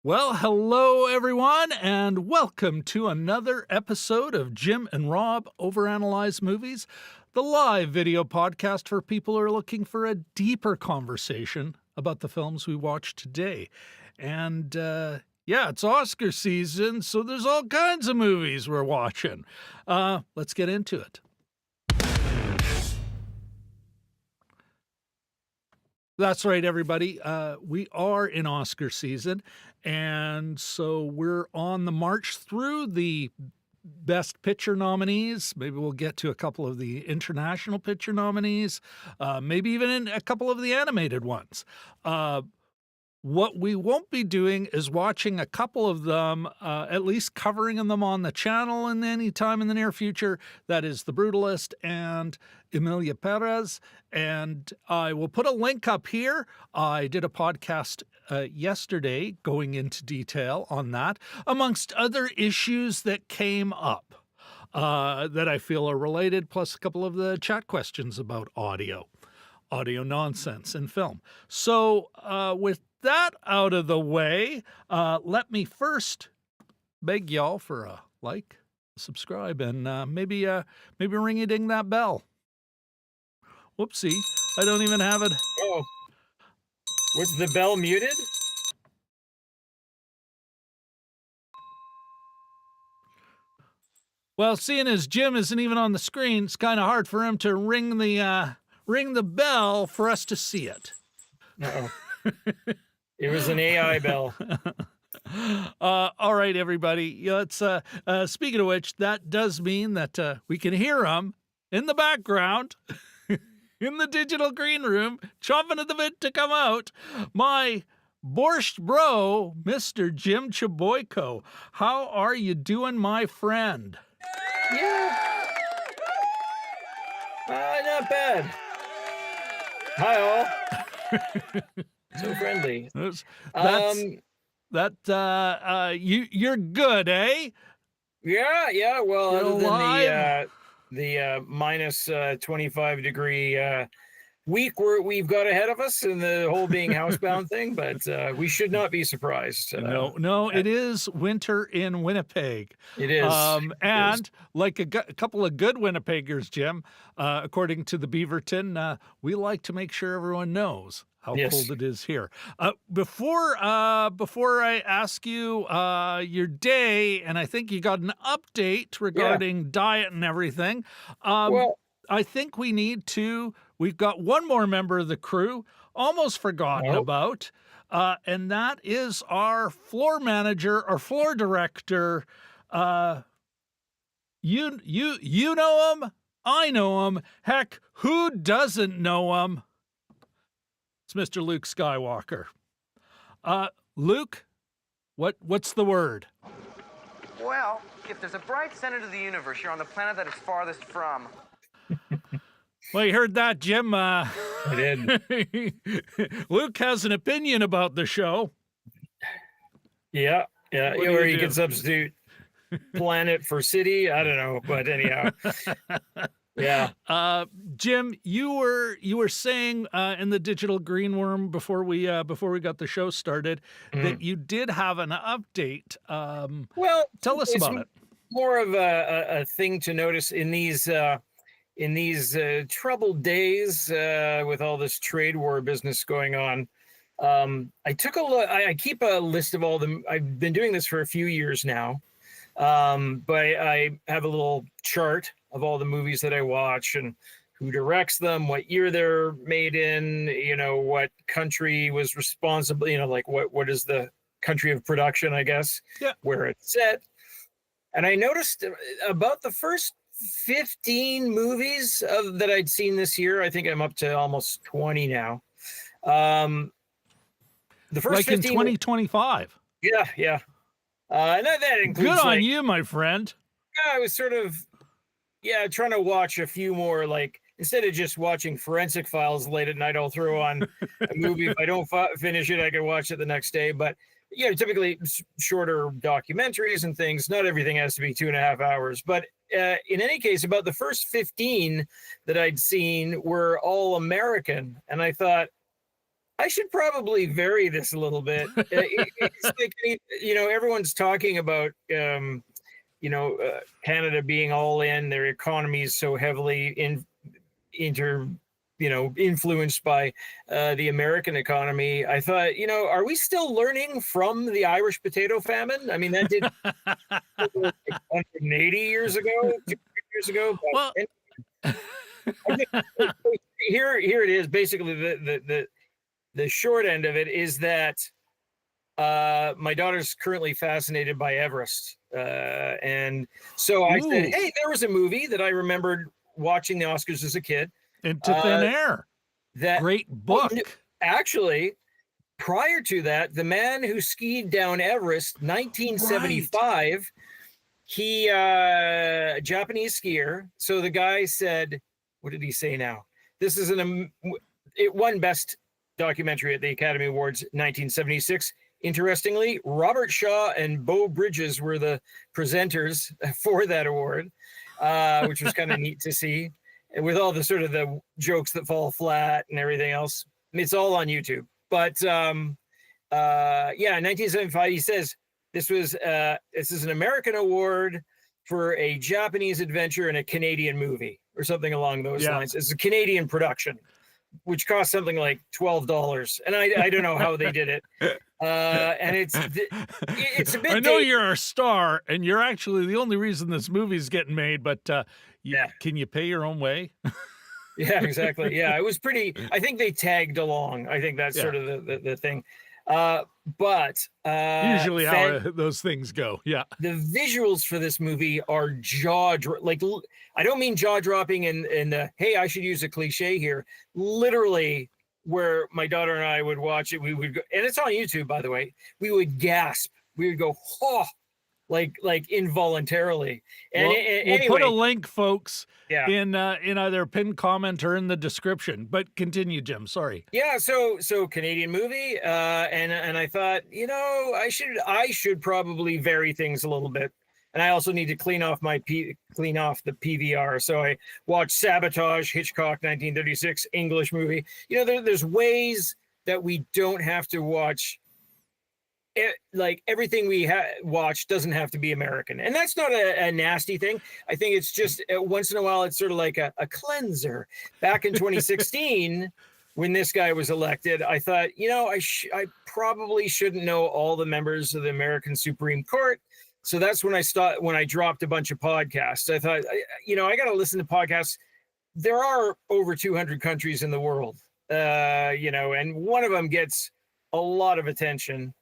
Well, hello everyone, and welcome to another episode of Jim and Rob Overanalyze Movies, the live video podcast for people who are looking for a deeper conversation about the films we watch today. And yeah, it's Oscar season, so there's all kinds of movies we're watching. Let's get into it. That's right, everybody. We are in Oscar season, and so we're on the march through the Best Picture nominees. Maybe we'll get to a couple of the international picture nominees, maybe even in a couple of the animated ones. What we won't be doing is watching a couple of them, at least covering them on the channel in any time in the near future. That is The Brutalist and Emilia Perez. And I will put a link up here. I did a podcast yesterday going into detail on that, amongst other issues that came up that I feel are related, plus a couple of the chat questions about audio nonsense in film. So with that out of the way, let me first beg y'all for a like, subscribe, and maybe ring-a-ding that bell. Whoopsie, I don't even have it. Oh, was the bell muted? Well, seeing as Jim isn't even on the screen, it's kind of hard for him to ring the bell for us to see it. Uh-oh. It was an AI bell. All right, everybody. Let's. Speaking of which, that does mean that we can hear him in the background, in the digital green room, chomping at the bit to come out. My borscht bro, Mr. Jim Chaboyko. How are you doing, my friend? Yeah. Not bad. Hi, all. So friendly. You're good, eh? Yeah. Well, You're other alive? than the minus 25 degree week we've got ahead of us and the whole being housebound thing, but we should not be surprised. No, it is winter in Winnipeg. It is. And like a couple of good Winnipeggers, Jim, according to the Beaverton, we like to make sure everyone knows how cold it is here. Before I ask you your day, and I think you got an update regarding diet and everything, I think we need to we've got one more member of the crew, almost forgotten Oh. about, and that is our floor manager, our floor director. You know him. I know him. Heck, who doesn't know him? It's Mr. Luke Skywalker. Luke, what's the word? Well, if there's a bright center to the universe, you're on the planet that it's farthest from. Well, you heard that, Jim. I did. Luke has an opinion about the show. Yeah. What do Or you you do? can substitute planet for city. I don't know, but anyhow. Yeah. Jim, you were saying in the Digital Greenworm before we got the show started that you did have an update. Well, Tell us it's about it. more of a thing to notice in these troubled days with all this trade war business going on. I took a look. I keep a list of all them. I've been doing this for a few years now, but I have a little chart of all the movies that I watch and who directs them, what year they're made in, what country was responsible, like what is the country of production, I guess, where it's set. And I noticed about the first 15 movies that I'd seen this year. I think I'm up to almost 20 now. The first Like 15, in 2025. Yeah. And that includes Good on you, my friend. I was sort of trying to watch a few more, like instead of just watching Forensic Files late at night, I'll throw on a movie. If I don't finish it, I can watch it the next day. But typically shorter documentaries and things. Not everything has to be 2.5 hours. But in any case, about the first 15 that I'd seen were all American. And I thought, I should probably vary this a little bit. It's like, everyone's talking about, Canada being all in, their economy is so heavily influenced by the American economy. I thought, are we still learning from the Irish potato famine? I mean, that did 180 years ago, 200 years ago. Well, here it is. Basically, the short end of it is that my daughter's currently fascinated by Everest. And so I said, hey, there was a movie that I remembered watching the Oscars as a kid. Into Thin Air. That great book. Actually, prior to that, The Man Who Skied Down Everest, 1975, right. He, a Japanese skier. So the guy said, what did he say now? This is it won Best Documentary at the Academy Awards 1976. Interestingly, Robert Shaw and Beau Bridges were the presenters for that award, which was kind of neat to see. And with all the sort of the jokes that fall flat and everything else, it's all on YouTube. But 1975, he says this is an American award for a Japanese adventure and a Canadian movie or something along those lines. It's a Canadian production, which cost something like $12, and I don't know how they did it. And it's a bit. I know you're a star, and you're actually the only reason this movie's getting made. But can you pay your own way? Yeah, exactly. Yeah, it was pretty. I think they tagged along. I think that's sort of the thing. But usually how those things go. Yeah, the visuals for this movie are I don't mean jaw dropping and hey, I should use a cliche here. Literally, where my daughter and I would watch it, we would go, and it's on YouTube, by the way. We would gasp. We would go, oh, like involuntarily. And we'll put a link, folks, in either a pinned comment or in the description. But continue, Jim. Sorry. Yeah. So Canadian movie, and I thought, I should probably vary things a little bit. And I also need to clean off the PVR. So I watched Sabotage, Hitchcock, 1936, English movie. There's ways that we don't have to watch. Like everything we watch doesn't have to be American. And that's not a nasty thing. I think it's just once in a while, it's sort of like a cleanser. Back in 2016, when this guy was elected, I thought, I probably shouldn't know all the members of the American Supreme Court. So that's when I dropped a bunch of podcasts. I thought, I got to listen to podcasts there are over 200 countries in the world, and one of them gets a lot of attention.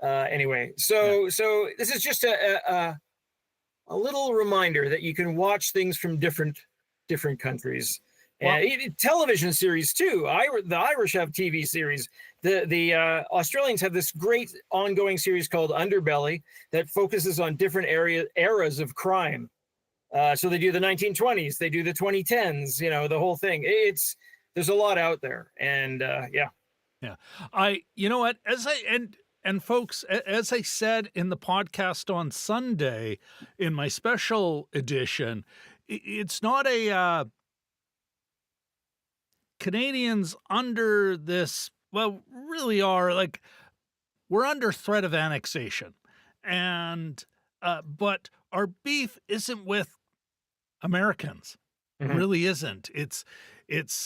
Anyway, so this is just a little reminder that you can watch things from different countries. Well- And television series too. The Irish have TV series. The Australians have this great ongoing series called Underbelly that focuses on different eras of crime. So they do the 1920s, they do the 2010s, the whole thing. There's a lot out there, and yeah. You know what, and folks, as I said in the podcast on Sunday in my special edition, it's not a Canadians under this, well, really are, like, we're under threat of annexation, and but our beef isn't with Americans. Mhm. Really isn't. It's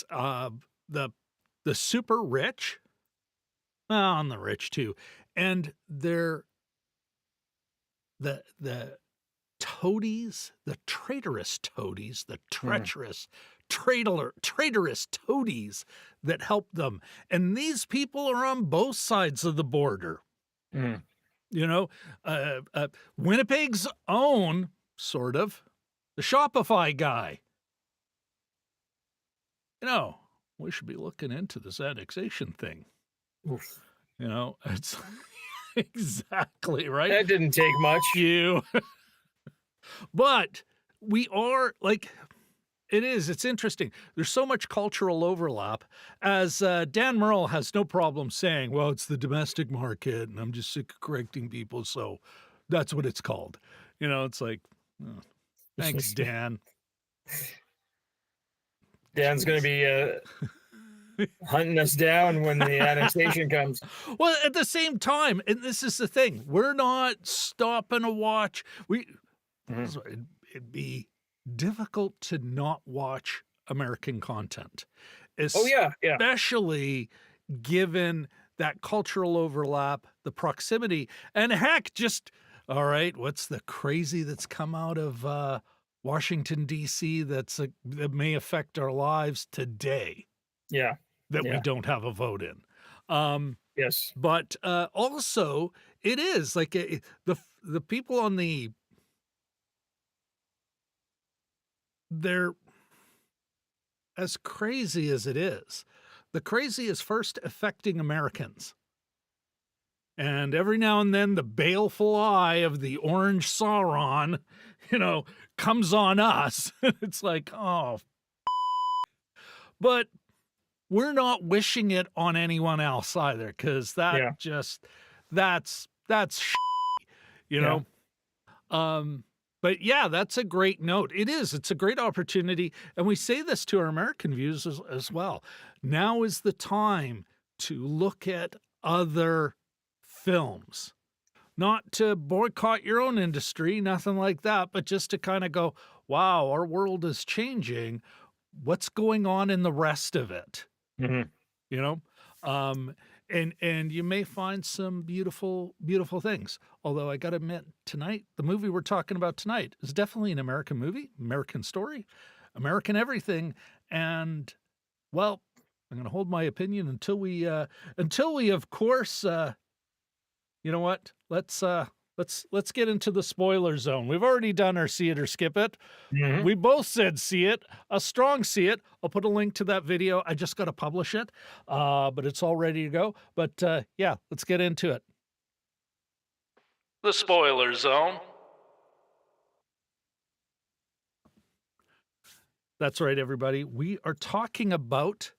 the super rich, well, and the rich too, and they're the toadies, the traitorous toadies, the treacherous traitorous toadies that help them. And these people are on both sides of the border. Mhm. Winnipeg's own, sort of, the Shopify guy. We should be looking into this annexation thing. Oof. It's exactly right. That didn't take much. You. But we are, like, it's interesting. There's so much cultural overlap, as Dan Merle has no problem saying, well, it's the domestic market and I'm just sick of correcting people, so that's what it's called. It's like, oh, thanks, Dan. Dan's going to be hunting us down when the annexation comes. Well, at the same time, and this is the thing, we're not stopping to watch. It'd be difficult to not watch American content. Oh, yeah. Especially given that cultural overlap, the proximity, and heck, just, all right, what's the crazy that's come out of Washington, D.C. that may affect our lives today? Yeah. That we don't have a vote in. Yes. But also, it is like the people on they're, as crazy as it is, the crazy is first affecting Americans. And every now and then the baleful eye of the orange Sauron, comes on us. It's like, oh, but we're not wishing it on anyone else either, because that's But yeah, that's a great note. It's a great opportunity. And we say this to our American viewers as well. Now is the time to look at other films, not to boycott your own industry, nothing like that, but just to kind of go, wow, our world is changing. What's going on in the rest of it? Mm-hmm. And you may find some beautiful, beautiful things. Although I got to admit, tonight, the movie we're talking about tonight is definitely an American movie, American story, American everything. And, well, I'm going to hold my opinion until we, of course, you know what? Let's get into the spoiler zone. We've already done our see it or skip it. Mm-hmm. We both said see it, a strong see it. I'll put a link to that video. I just got to publish it, but it's all ready to go. But yeah, let's get into it. The spoiler zone. That's right, everybody. We are talking about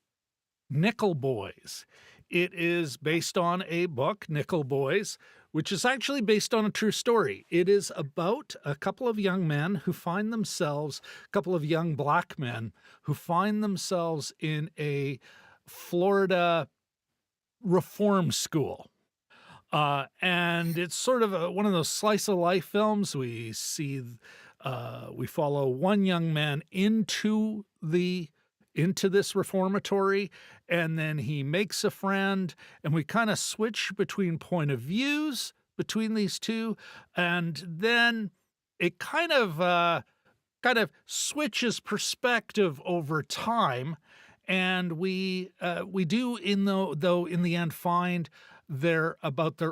Nickel Boys. It is based on a book, Nickel Boys, which is actually based on a true story. It is about a couple of young men who find themselves, a couple of young black men who find themselves in a Florida reform school. And it's sort of one of those slice of life films. We follow one young man into this reformatory, and then he makes a friend, and we kind of switch between point of views between these two, and then it kind of kind of switches perspective over time, and we do though in the end find their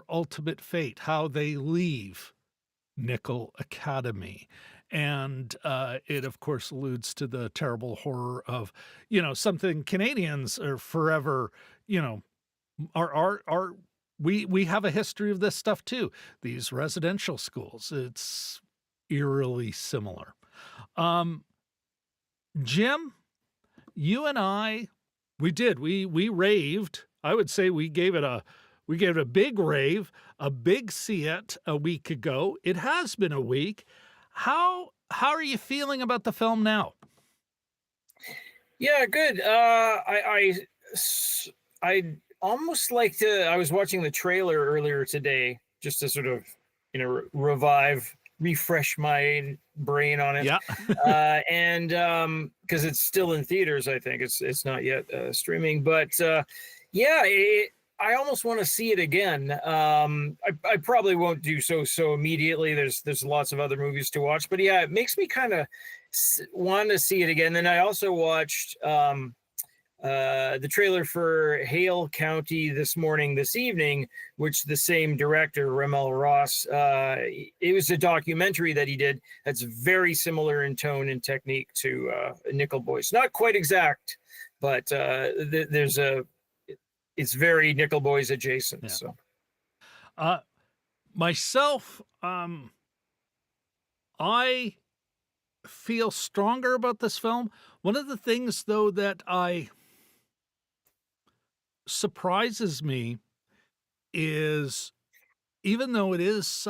ultimate fate, how they leave Nickel Academy. And it, of course, alludes to the terrible horror of, something Canadians are forever, are we have a history of this stuff too. These residential schools, it's eerily similar. Jim, you and I, we raved. I would say we gave it a big rave, a big see it a week ago. It has been a week. How are you feeling about the film now? Yeah, good. I almost like to. I was watching the trailer earlier today just to sort of, refresh my brain on it. Yeah. And because it's still in theaters, I think it's not yet streaming. But yeah, I almost want to see it again. I probably won't do so immediately. There's lots of other movies to watch, but yeah, it makes me kind of want to see it again. Then I also watched the trailer for Hale County this evening, which the same director, Ramel Ross, it was a documentary that he did that's very similar in tone and technique to Nickel Boys. Not quite exact, but it's very Nickel Boys adjacent. Yeah. So, myself, I feel stronger about this film. One of the things, though, that surprises me is, even though it is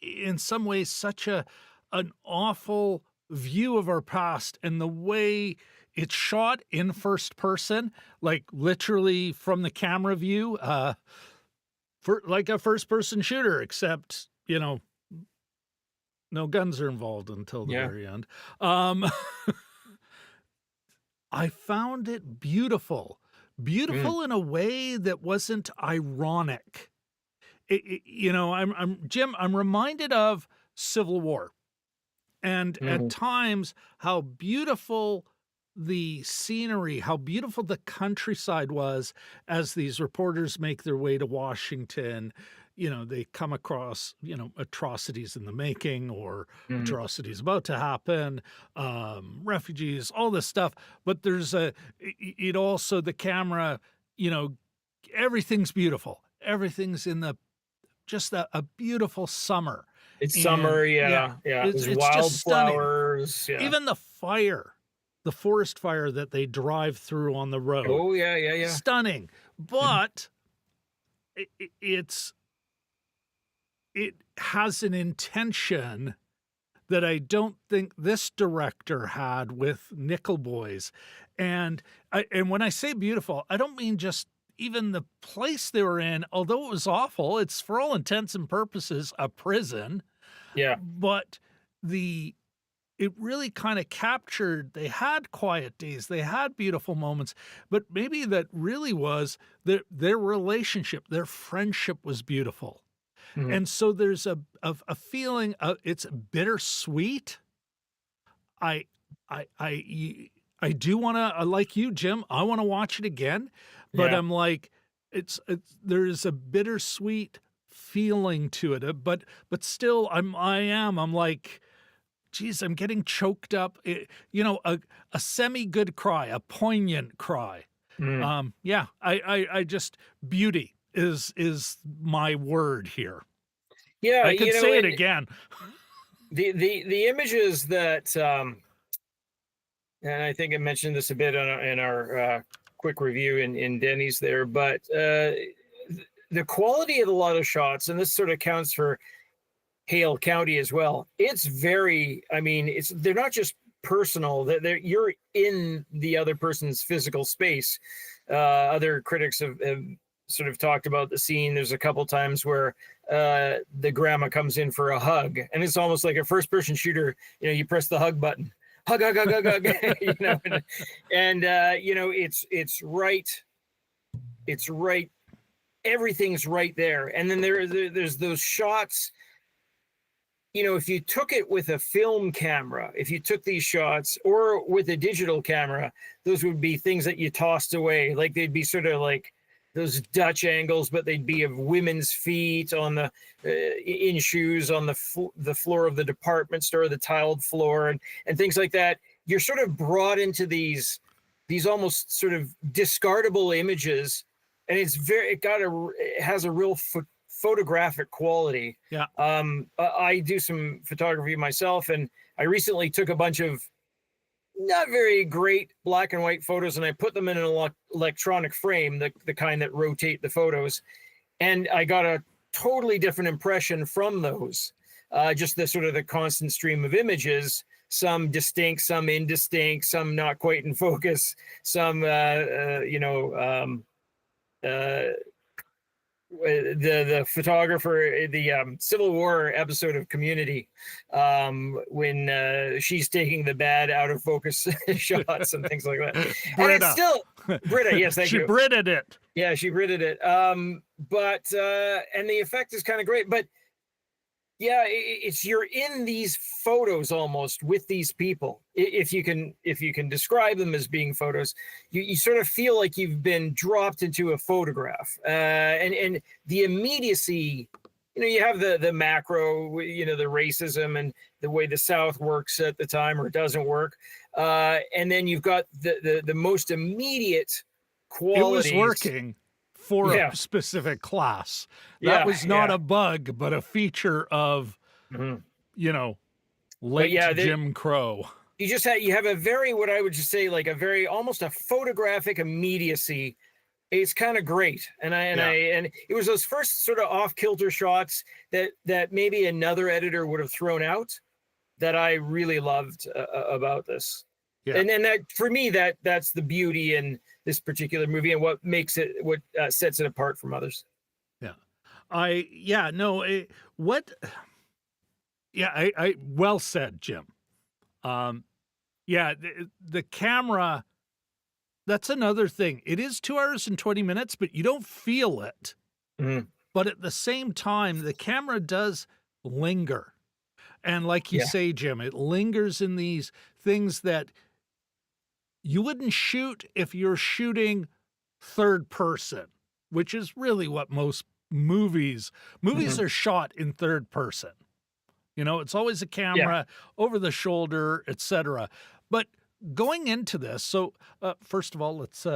in some ways an awful view of our past, and the way it's shot in first person, like literally from the camera view, like a first person shooter, except, no guns are involved until the very end. I found it beautiful in a way that wasn't ironic. I'm reminded of Civil War, and at times how beautiful the scenery, how beautiful the countryside was as these reporters make their way to Washington. They come across, atrocities in the making, or atrocities about to happen, refugees, all this stuff. But there's the camera, everything's beautiful. Everything's in just a beautiful summer. It's summer. Yeah. There's wildflowers. Yeah. Even the forest fire that they drive through on the road. Oh, yeah. Stunning. But it has an intention that I don't think this director had with Nickel Boys. And when I say beautiful, I don't mean just even the place they were in, although it was awful. It's, for all intents and purposes, a prison. Yeah. But it really kind of captured, they had quiet days, they had beautiful moments, but maybe that really was their relationship, their friendship was beautiful. And so there's a feeling of, it's bittersweet. I do want to, like you, Jim, I want to watch it again, but I'm like, there's a bittersweet feeling to it, but still I'm like, geez, I'm getting choked up. A semi-good cry, a poignant cry. I just, beauty is my word here. Yeah, I could say it again. The images that, and I think I mentioned this a bit in our quick review in Denny's there, but the quality of a lot of shots, and this sort of counts for Hale County as well. It's very, they're not just personal, you're in the other person's physical space. Other critics have sort of talked about the scene. There's a couple times where the grandma comes in for a hug, and it's almost like a first person shooter. You press the hug button, hug. It's right. Everything's right there. And then there's those shots if you took it with a film camera, if you took these shots or with a digital camera, those would be things that you tossed away. Like they'd be sort of like those Dutch angles, but they'd be of women's feet on the in shoes on the floor of the department store, the tiled floor, and things like that. You're sort of brought into these almost sort of discardable images, and it has a real photographic quality. Yeah. I do some photography myself, and I recently took a bunch of not very great black and white photos, and I put them in an electronic frame, the kind that rotate the photos, and I got a totally different impression from those. Just the sort of the constant stream of images, some distinct, some indistinct, some not quite in focus, some the photographer, the Civil War episode of Community, when she's taking the bad out of focus shots and things like that. And it's still Britta, yes, thank you. She Britted it. Yeah, she Britted it. But and the effect is kind of great, but yeah, it's you're in these photos almost with these people. If you can describe them as being photos, you sort of feel like you've been dropped into a photograph. And the immediacy, you have the macro, the racism and the way the South works at the time or doesn't work. And then you've got the most immediate qualities. It was working for a specific class. That was not a bug, but a feature of, late Jim Crow. You have a very, what I would just say, like a very, almost a photographic immediacy. It's kind of great. And it was those first sort of off kilter shots that maybe another editor would have thrown out that I really loved about this. Yeah. And that, for me, that's the beauty in this particular movie and what makes it, what sets it apart from others. Well said, Jim. The camera, that's another thing. It is 2 hours and 20 minutes, but you don't feel it. Mm-hmm. But at the same time, the camera does linger. And like you say, Jim, it lingers in these things that you wouldn't shoot if you're shooting third person, which is really what most movies are shot in third person. It's always a camera over the shoulder, etc. But going into this, so first of all, let's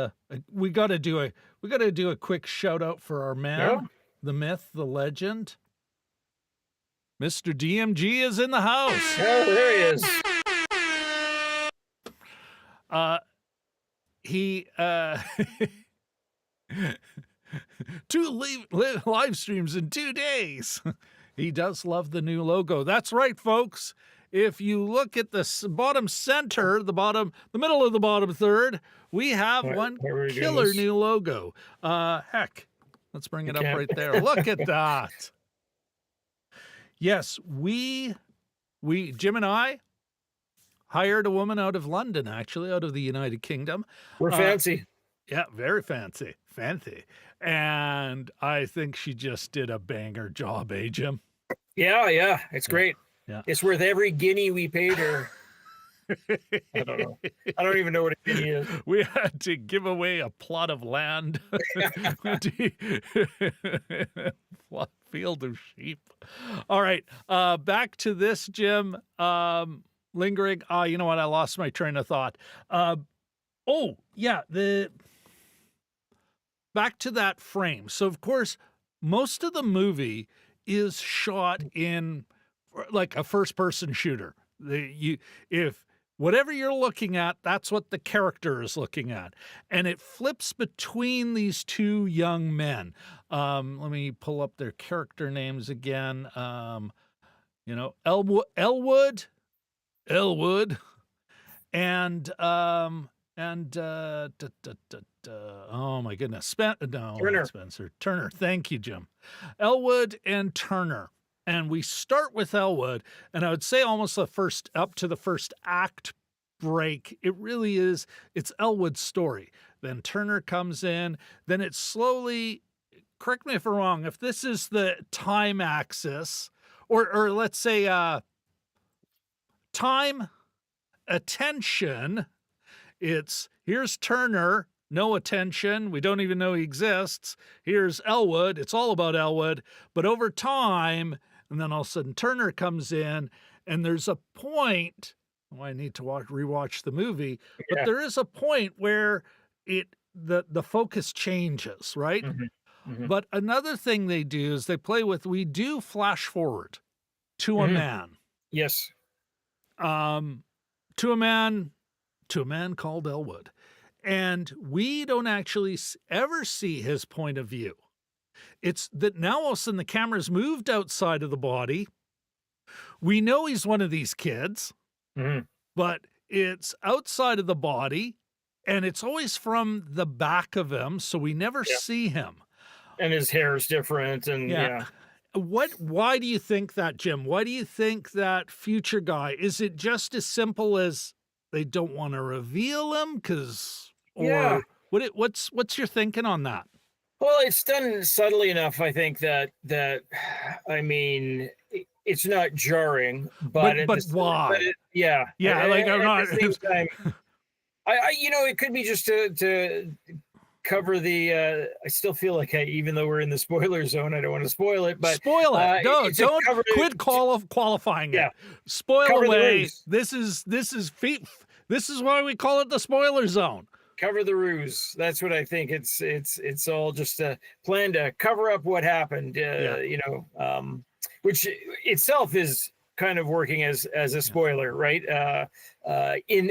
we got to do a quick shout out for our man, the myth, the legend, Mr. DMG is in the house. Oh, there he is. He 2 live streams in 2 days. He does love the new logo. That's right, folks. If you look at the bottom center, the middle of the bottom third, we have one killer new logo. Heck, let's bring it up right there. Look at that. Yes, we Jim and I hired a woman out of London, actually, out of the United Kingdom. We're fancy. Yeah, very fancy. Fancy. And I think she just did a banger job, Jim? Yeah. It's great. Yeah. It's worth every guinea we paid her. I don't know. I don't even know what a guinea is. We had to give away a plot of land. Field of sheep. All right. Back to this, Jim. Lingering. You know what? I lost my train of thought. Back to that frame. So, of course, most of the movie is shot in like a first-person shooter. If whatever you're looking at, that's what the character is looking at. And it flips between these 2 young men. Let me pull up their character names again. Elwood, and oh my goodness, Spencer Turner. Thank you, Jim. Elwood and Turner. And we start with Elwood, and I would say almost up to the first act break, it really is, it's Elwood's story. Then Turner comes in, then it slowly, correct me if I'm wrong, if this is the time axis, or let's say time, attention. It's here's Turner, no attention. We don't even know he exists. Here's Elwood. It's all about Elwood. But over time, and then all of a sudden Turner comes in, and there's a point. Oh, I need to rewatch the movie, but Yeah. there is a point where the focus changes, right? But another thing they do is we do flash forward to a man. Yes. To a man called Elwood. And we don't actually ever see his point of view. It's that now all of a sudden the camera's moved outside of the body. We know he's one of these kids, but it's outside of the body, and it's always from the back of him, so we never see him. And his hair is different, and Why do you think that, Jim? Why do you think that future guy? Is it just as simple as they don't want to reveal him? What's your thinking on that? Well, it's done subtly enough, I think, that I mean, it's not jarring, but why? I'm not. At the same time, it could be just to cover the. I still feel like even though we're in the spoiler zone, I don't want to spoil it. But spoil it. No, don't quit qualifying it. Spoil away. This is why we call it the spoiler zone. Cover the ruse. That's what I think. It's all just a plan to cover up what happened. Which itself is kind of working as a spoiler, right?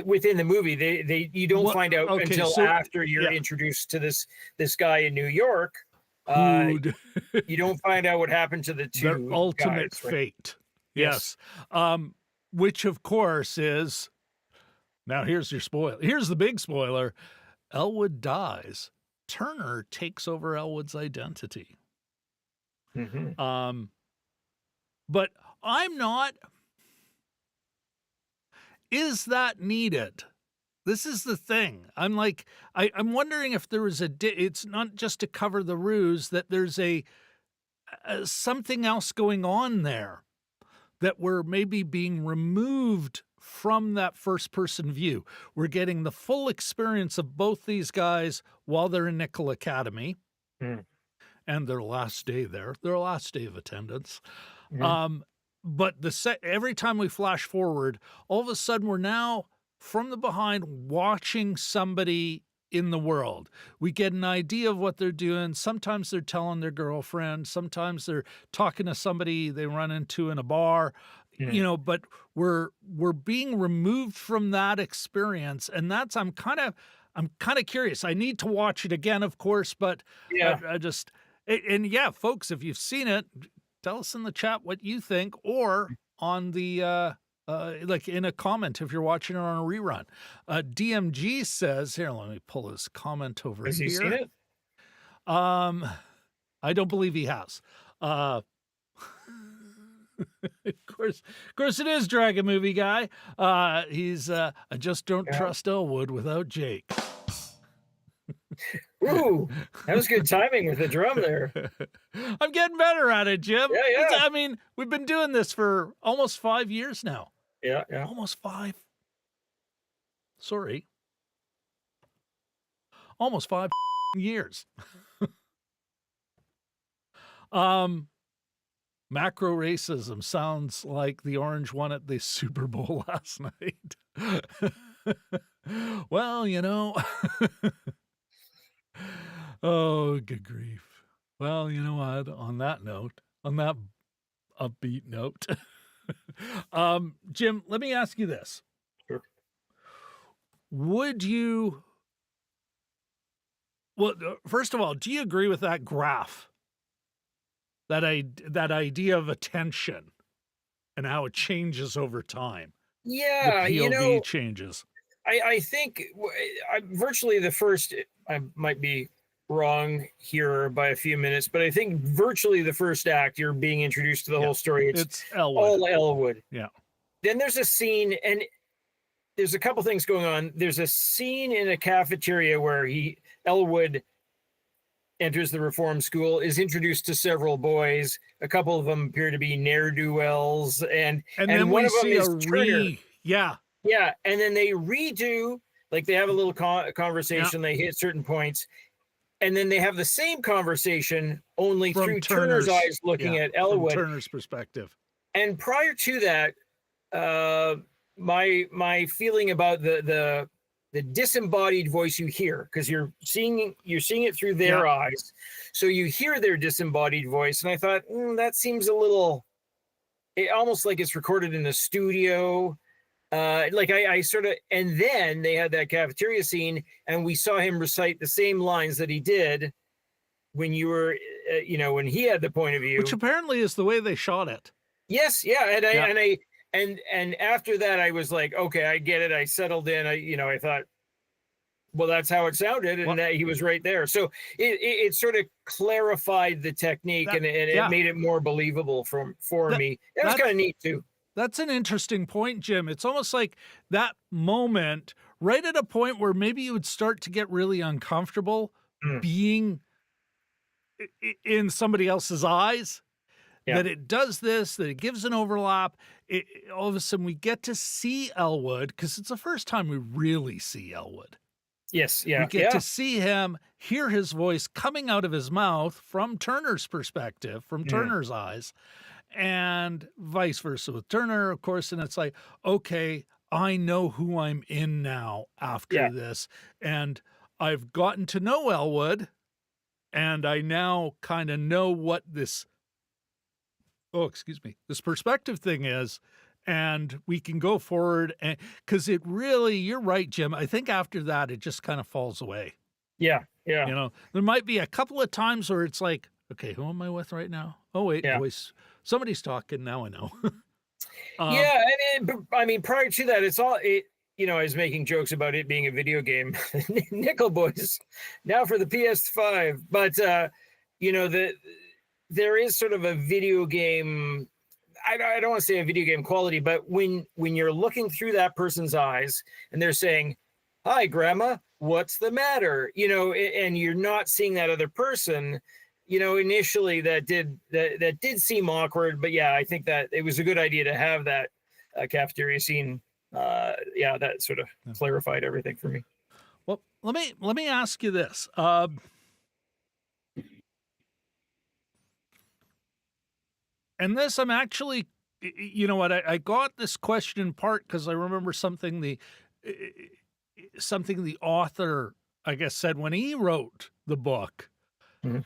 Within the movie, you don't find out until after you're introduced to this guy in New York. You don't find out what happened to the two. Their ultimate fate. Yes. Which of course is, now here's your spoiler. Here's the big spoiler. Elwood dies. Turner takes over Elwood's identity. But I'm not. Is that needed? This is the thing. I'm like, I'm wondering if there was it's not just to cover the ruse, that there's something else going on there, that we're maybe being removed from that first person view. We're getting the full experience of both these guys while they're in Nickel Academy and their last day there, their last day of attendance. But every time we flash forward, all of a sudden we're now from the behind watching somebody in the world. We get an idea of what they're doing. Sometimes they're telling their girlfriend. Sometimes they're talking to somebody they run into in a bar. But we're being removed from that experience, and I'm kind of curious. I need to watch it again, of course, but folks, if you've seen it, tell us in the chat what you think, or on the like in a comment if you're watching it on a rerun. DMG says, here, let me pull his comment over here. Has he seen it? I don't believe he has. Of course, it is Dragon Movie Guy. He's I just don't trust Elwood without Jake. Ooh, that was good timing with the drum there. I'm getting better at it, Jim. Yeah. I mean, we've been doing this for almost 5 years now. Yeah. Almost 5. Sorry. Almost 5 years. Macro racism sounds like the orange won at the Super Bowl last night. Well, oh, good grief. Well, you know what? On that upbeat note, Jim, let me ask you this. Sure. First of all, do you agree with that graph? That idea of attention and how it changes over time. Yeah, the POV changes. I think virtually the first, I might be wrong here by a few minutes, but I think virtually the first act, you're being introduced to the whole story. It's Elwood. All Elwood. Yeah. Then there's a scene, and there's a couple things going on. There's a scene in a cafeteria where Elwood enters the reform school, is introduced to several boys. A couple of them appear to be ne'er-do-wells, And and then one we of them see is Turner. yeah, Yeah, and then they redo, like they have a little yeah, conversation, they hit certain points, and then they have the same conversation only through Turner's eyes looking at from Elwood. Turner's perspective. And prior to that, my feeling about the disembodied voice you hear, because you're seeing it through their eyes, so you hear their disembodied voice, and I thought that seems a little, almost like it's recorded in a studio. Like I sort of, and then they had that cafeteria scene, and we saw him recite the same lines that he did when you were, when he had the point of view, Which apparently is the way they shot it. Yes, yeah, and after that, I was like, okay, I get it. I settled in. I thought, well, that's how it sounded, and he was right there. So it sort of clarified the technique, and it made it more believable for me. That was kind of neat too. That's an interesting point, Jim. It's almost like that moment, right at a point where maybe you would start to get really uncomfortable being in somebody else's eyes. That it does this, that it gives an overlap. All of a sudden, we get to see Elwood, because it's the first time we really see Elwood. Yes, yeah. We get to see him, hear his voice coming out of his mouth from Turner's perspective, from Turner's eyes, and vice versa with Turner, of course. And it's like, okay, I know who I'm in now after this. And I've gotten to know Elwood, and I now kind of know what this this perspective thing is, and we can go forward. And because it really, you're right, Jim. I think after that, it just kind of falls away. Yeah. There might be a couple of times where it's like, okay, who am I with right now? Oh, wait, voice. Somebody's talking. Now I know. I mean, prior to that, I was making jokes about it being a video game. Nickel Boys, now for the PS5. But, there is sort of a video game, I don't want to say a video game quality, but when you're looking through that person's eyes and they're saying, "Hi, Grandma, what's the matter?" And you're not seeing that other person, initially that did seem awkward. But I think that it was a good idea to have that cafeteria scene. That sort of clarified everything for me. Well, let me ask you this. And this, I'm actually, I got this question in part because I remember something the author, I guess, said when he wrote the book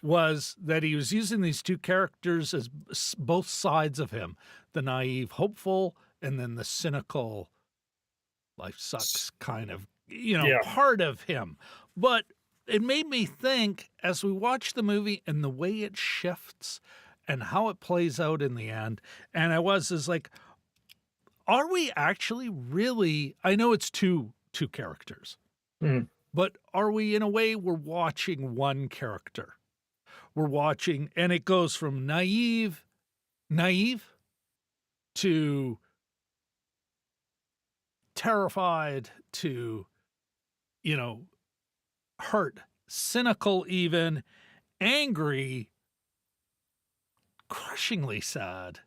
was that he was using these two characters as both sides of him, the naive, hopeful, and then the cynical, life sucks kind of, part of him. But it made me think as we watch the movie and the way it shifts and how it plays out in the end. And is like, are we actually really, I know it's two characters, but are we, in a way, we're watching one character. We're watching, and it goes from naive to terrified to, hurt, cynical even, angry, crushingly sad.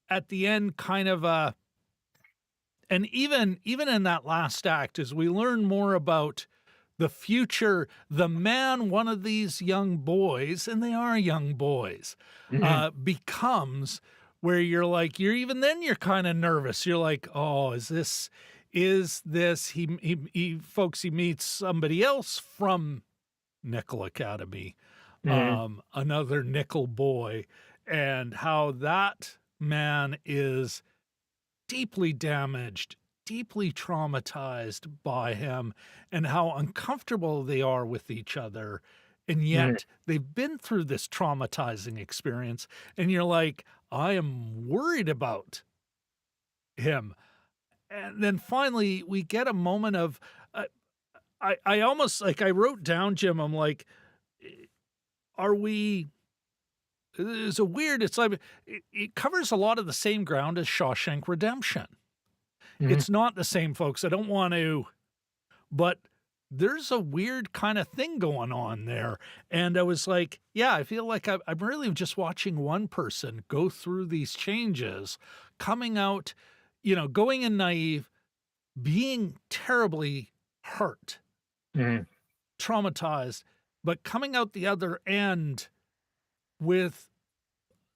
At the end, kind of and even in that last act, as we learn more about the future, the man one of these young boys, and they are young boys, becomes, where you're like, you're kind of nervous. You're like, oh, is this he meets somebody else from Nickel Academy, another Nickel boy, and how that man is deeply damaged, deeply traumatized by him, and how uncomfortable they are with each other. And yet they've been through this traumatizing experience, and you're like, I am worried about him. And then finally we get a moment of, I almost, like, I wrote down, Jim, I'm like, are we, it's like, it covers a lot of the same ground as Shawshank Redemption. It's not the same, folks. I don't want to, but there's a weird kind of thing going on there. And I was like, yeah, I feel like I'm really just watching one person go through these changes, coming out, going in naive, being terribly hurt, Mhm. traumatized, but coming out the other end with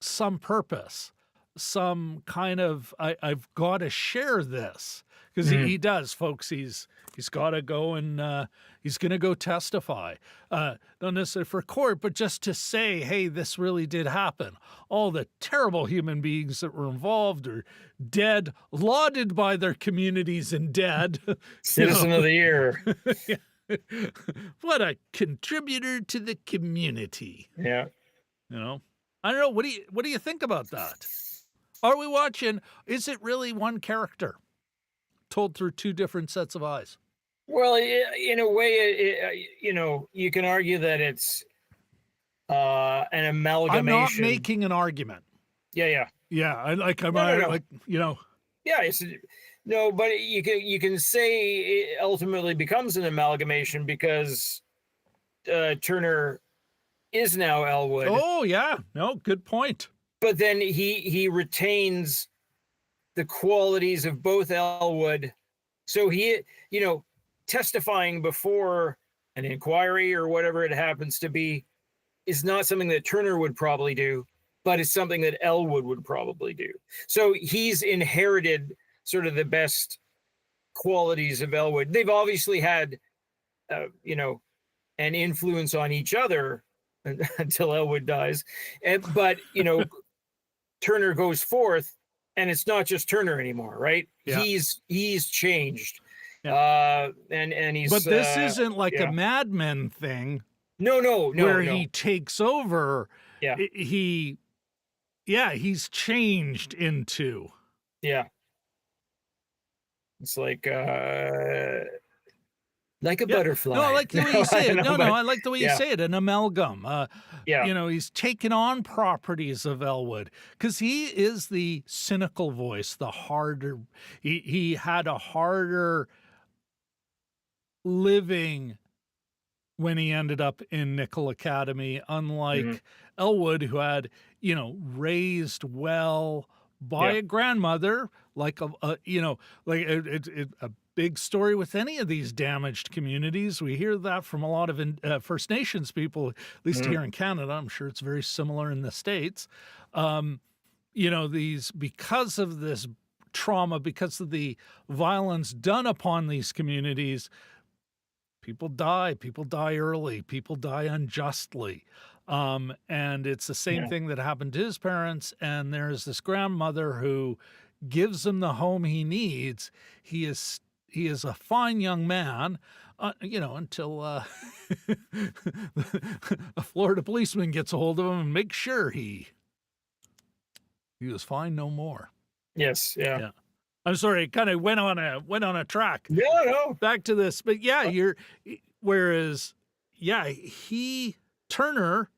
some purpose, some kind of I've got to share this because Mhm. he does, folks. He's got to go and he's going to go testify, not necessarily for court, but just to say, hey, this really did happen. All the terrible human beings that were involved are dead, lauded by their communities and dead. Citizen of the Year. What a contributor to the community. Yeah. I don't know. What do you think about that? Are we watching? Is it really one character told through two different sets of eyes? Well, in a way, you can argue that it's an I'm not amalgamation. making an argument. Yeah. Yeah, I like. I'm No. like. Yeah, no, but you can say it ultimately becomes an amalgamation because Turner is now Elwood. Oh yeah, no, good point. But then he retains the qualities of both Elwood. So he, testifying before an inquiry or whatever it happens to be is not something that Turner would probably do, but it's something that Elwood would probably do. So he's inherited sort of the best qualities of Elwood. They've obviously had, an influence on each other until Elwood dies. But, Turner goes forth and it's not just Turner anymore, right? Yeah. He's changed. Yeah. And he's, but this isn't like a Mad Men thing. No. Where he takes over. Yeah. He's changed into. Yeah. It's like a butterfly. No, I like the way you say it. I like the way you yeah. say it. An amalgam. Yeah. He's taken on properties of Elwood because he is the cynical voice, the harder. He had a harder living when he ended up in Nickel Academy, unlike Elwood, who had, raised well by a grandmother, like a big story with any of these damaged communities. We hear that from a lot of First Nations people, at least here in Canada. I'm sure it's very similar in the States. These, because of this trauma, because of the violence done upon these communities, people die early, people die unjustly. And it's the same thing that happened to his parents. And there's this grandmother who gives him the home he needs. He is a fine young man, until a Florida policeman gets a hold of him and makes sure he was fine no more. Yes. Yeah. I'm sorry, it kind of went on a track. No. Back to this, but Turner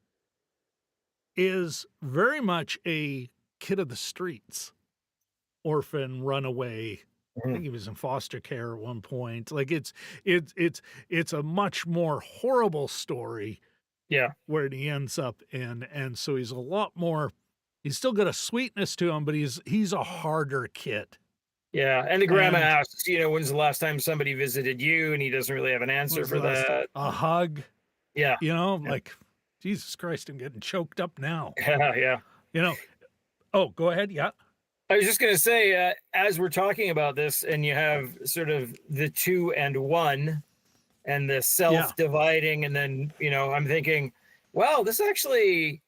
is very much a kid of the streets, orphan, runaway. I think he was in foster care at one point. Like it's a much more horrible story. Yeah. Where he ends up in, and so he's a lot more. He's still got a sweetness to him, but he's a harder kid. Yeah, and the grandma asks, when's the last time somebody visited you? And he doesn't really have an answer for that. A hug. Yeah. Like, Jesus Christ, I'm getting choked up now. Yeah. Oh, go ahead. Yeah. I was just going to say, as we're talking about this, and you have sort of the two and one and the self-dividing, and then, I'm thinking, well, this actually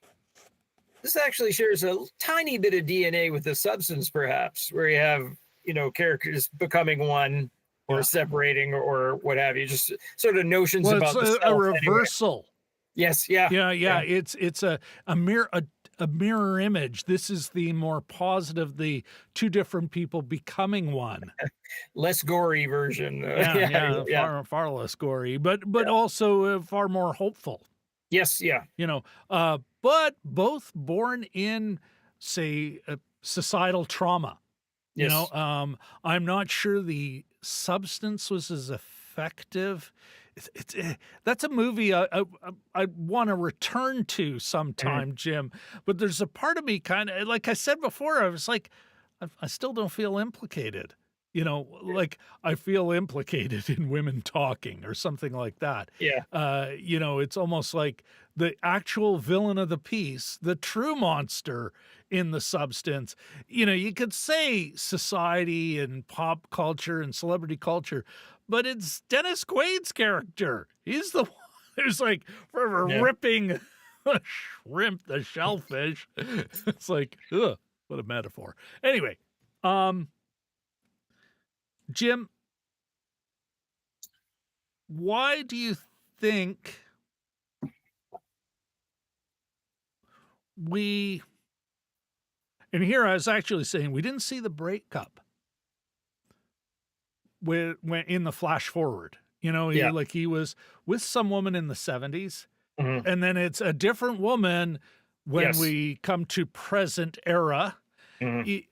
shares a tiny bit of DNA with the substance, perhaps, where you have, characters becoming one or separating or what have you, just sort of notions about it's a reversal. Anyway. Yes. Yeah. Yeah. It's a mirror image. This is the more positive, the two different people becoming one. Less gory version. Far less gory, but also far more hopeful. Yes. Yeah. But both born in, say, societal trauma. Yes. I'm not sure the substance was as effective that's a movie I want to return to sometime, Jim. But there's a part of me kind of, like I said before, I was like, I still don't feel implicated. Like I feel implicated in women talking or something like that. Yeah. It's almost like the actual villain of the piece, the true monster in the substance. You could say society and pop culture and celebrity culture, but it's Dennis Quaid's character. He's the one who's like forever ripping the shrimp, the shellfish. It's like, ugh, what a metaphor. Anyway, Jim, why do you think and here I was actually saying we didn't see the breakup when in the flash forward, he was with some woman in the 70s, and then it's a different woman when we come to present era. We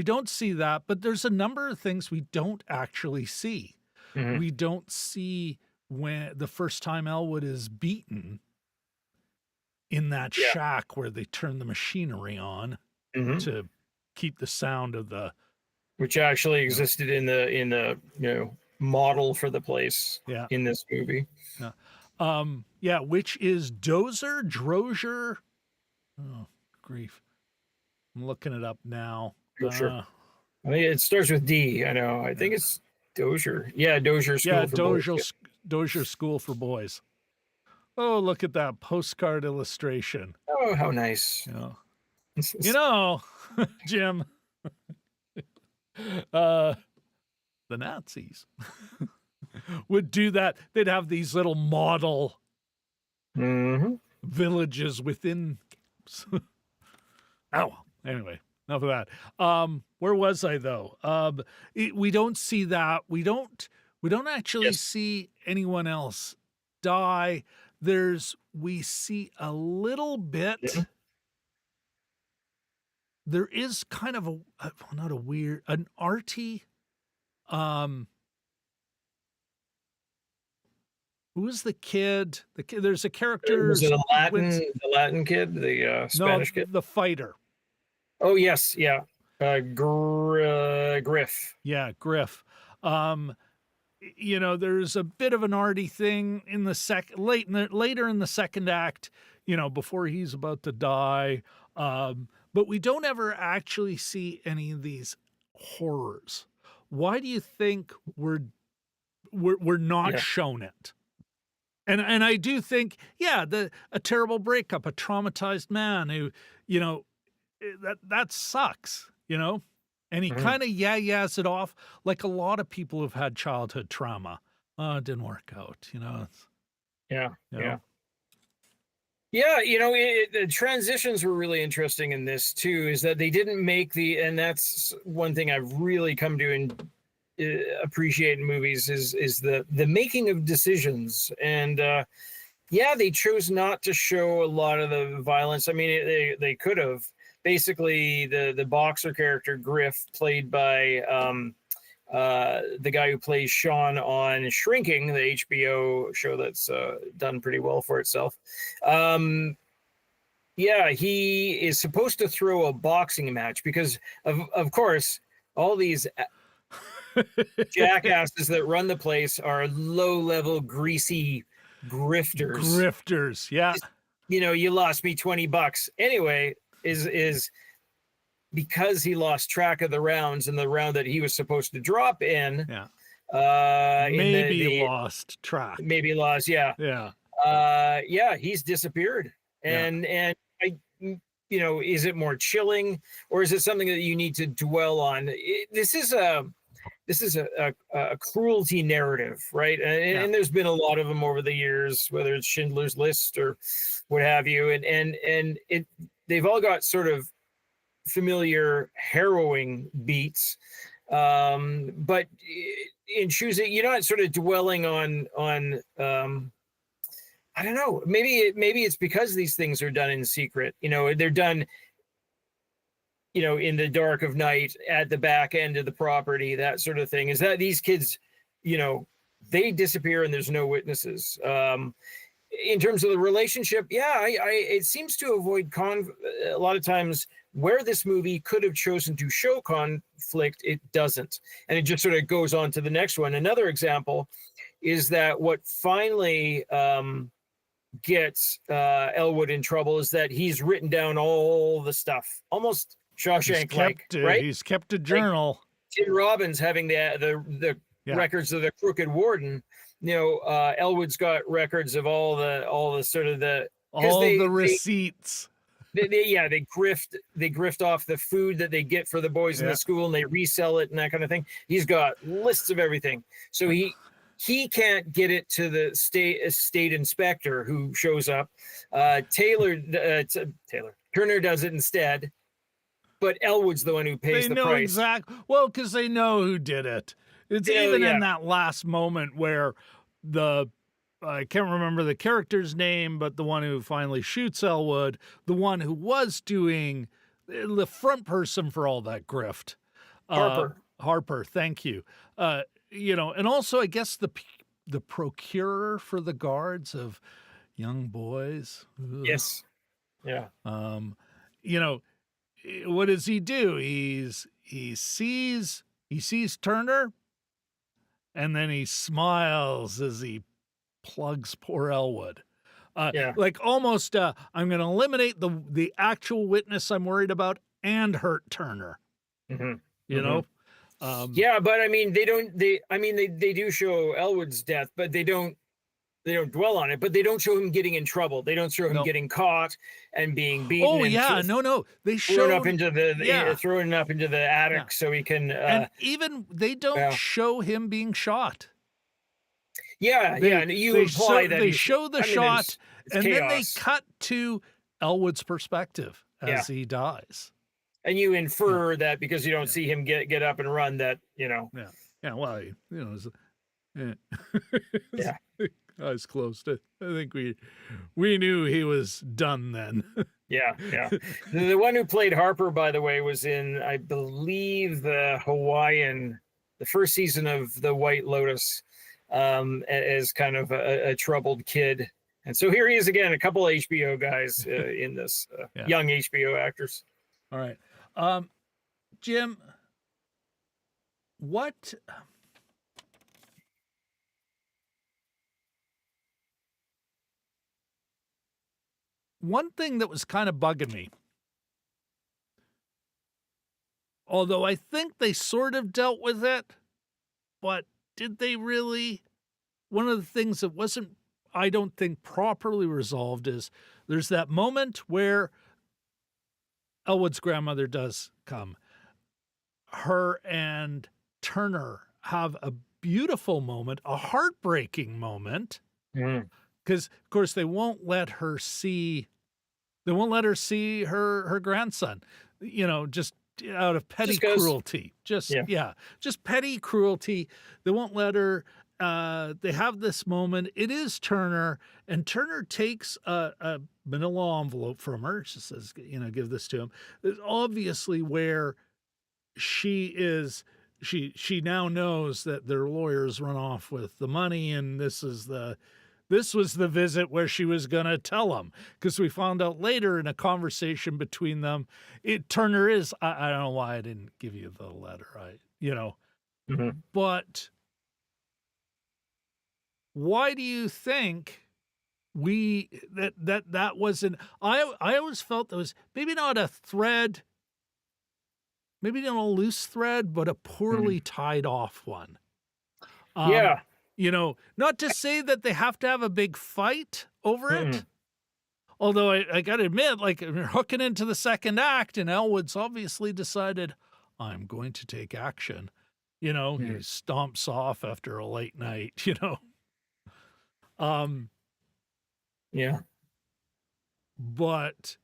don't see that, but there's a number of things we don't actually see. We don't see when the first time Elwood is beaten in that shack where they turn the machinery on to keep the sound of the, which actually existed in the model for the place in this movie. Which is Drozier. Oh, grief. I'm looking it up now. Sure. I mean, it starts with D. I know. I think it's Dozier. Yeah, Dozier School for Boys. Dozier School for Boys. Oh, look at that postcard illustration. Oh, how nice. Jim, the Nazis would do that. They'd have these little model villages within. Anyway, enough of that. Where was I though? We don't see that. We don't actually see anyone else die. We see a little bit. Yeah. There is kind of an arty. Who is the kid? There's a character. Was it the Latin kid, the Spanish kid, the fighter? Oh yes, yeah, Griff. Yeah, Griff. There's a bit of an arty thing in the later in the second act. Before he's about to die. But we don't ever actually see any of these horrors. Why do you think we're not shown it? And I do think, a terrible breakup, a traumatized man who, that sucks, and he kind of yahs it off like a lot of people who've had childhood trauma. It didn't work out, Yeah, the transitions were really interesting in this too, is that they didn't make and that's one thing I've really come to appreciate in movies is the making of decisions. And they chose not to show a lot of the violence. I mean, they could have. Basically, the boxer character Griff, played by the guy who plays Sean on Shrinking, the HBO show that's done pretty well for itself. He is supposed to throw a boxing match because of course all these jackasses that run the place are low-level greasy grifters. Yeah. You lost me $20 anyway. Is because he lost track of the rounds, and the round that he was supposed to drop in. Yeah. Maybe lost track. Maybe lost. Yeah. Yeah. He's disappeared. And I, is it more chilling, or is it something that you need to dwell on? This is a cruelty narrative, right? And there's been a lot of them over the years, whether it's Schindler's List or what have you. And they've all got sort of familiar harrowing beats, but in choosing, you're not sort of dwelling on I don't know, maybe it's because these things are done in secret. They're done in the dark of night at the back end of the property, that sort of thing. Is that these kids they disappear and there's no witnesses. In terms of the relationship, yeah, it seems to avoid a lot of times where this movie could have chosen to show conflict, it doesn't. And it just sort of goes on to the next one. Another example is that what finally gets Elwood in trouble is that he's written down all the stuff, almost Shawshank-like, right? He's kept a journal. Like Tim Robbins having the records of the crooked warden. Elwood's got records of all the sort of the receipts. They grift off the food that they get for the boys in the school, and they resell it and that kind of thing. He's got lists of everything. So he can't get it to the state inspector who shows up. Turner does it instead, but Elwood's the one who pays the price. Exactly. Well, because they know who did it. It's in that last moment where I can't remember the character's name, but the one who finally shoots Elwood, the one who was doing the front person for all that grift. Harper, thank you. And also I guess the procurer for the guards of young boys. Ugh. Yes. Yeah. What does he do? He sees Turner, and then he smiles as he plugs poor Elwood. Like almost I'm going to eliminate the actual witness I'm worried about and hurt Turner. Mm-hmm. You know? But I mean they do show Elwood's death, but they don't dwell on it, but they don't show him getting in trouble. They don't show him getting caught and being beaten. Oh yeah, no. They show thrown up into the attic so he can. And even they don't show him being shot. And you imply that they show the shot, and chaos. then they cut to Elwood's perspective as he dies. And you infer that because you don't see him get up and run that. Well, eyes closed. I think we knew he was done then. Yeah. The one who played Harper, by the way, was in, I believe, the first season of The White Lotus, as kind of a troubled kid. And so here he is again, a couple of HBO guys in this, young HBO actors. All right. Jim, what... One thing that was kind of bugging me, although I think they sort of dealt with it, but did they really? One of the things that wasn't, I don't think, properly resolved is there's that moment where Elwood's grandmother does come. Her and Turner have a beautiful moment, a heartbreaking moment. Because, of course, they won't let her see her grandson, just out of petty cruelty. Just petty cruelty. They won't let her. They have this moment. It is Turner, and Turner takes a manila envelope from her. She says, give this to him. It's obviously where she is. She now knows that their lawyers run off with the money, and this was the visit where she was going to tell him, because we found out later in a conversation between them, Turner is, I don't know why I didn't give you the letter, but why do you think that wasn't, I always felt there was maybe not a thread, maybe not a loose thread, but a poorly tied off one. Not to say that they have to have a big fight over it. Although I got to admit, like, we're hooking into the second act, and Elwood's obviously decided, I'm going to take action. He stomps off after a late night, But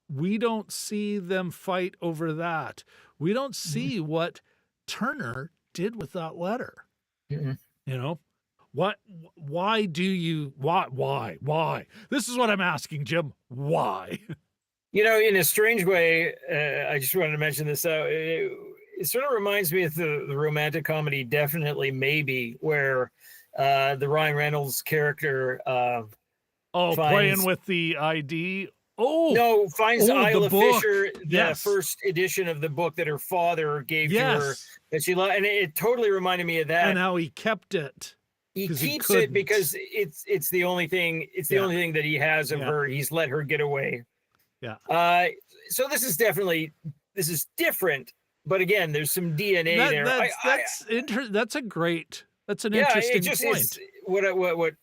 we don't see them fight over that. We don't see what Turner did with that letter. Why? This is what I'm asking, Jim. Why? In a strange way, I just wanted to mention this. It sort of reminds me of the romantic comedy, Definitely Maybe, where the Ryan Reynolds character Oh, playing finds with the ID. Oh, finds oh, the Isla book. Fisher, the Yes. first edition of the book that her father gave to her Yes. that she loved, and it totally reminded me of that. And how he kept it. He 'cause he keeps it couldn't. because it's the only thing the Yeah. only thing that he has of Yeah. her. He's let her get away. Yeah. So this is different, but again, there's some DNA there. That's an Yeah, interesting it just point. is what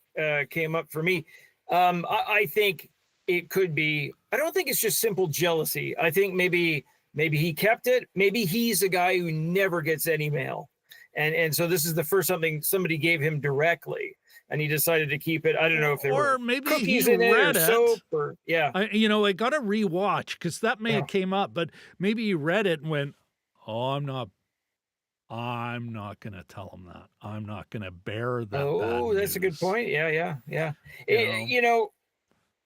came up for me. I think it could be. I don't think it's just simple jealousy. I think maybe he kept it. Maybe he's a guy who never gets any mail, and so this is the first something somebody gave him directly, and he decided to keep it. I don't know if there were maybe cookies he in it or read it. soap or yeah. I got to rewatch because that may have came up, but maybe he read it and went, "Oh, I'm not going to tell him that. I'm not going to bear that." Oh, bad that's a good news." point. Yeah. You know?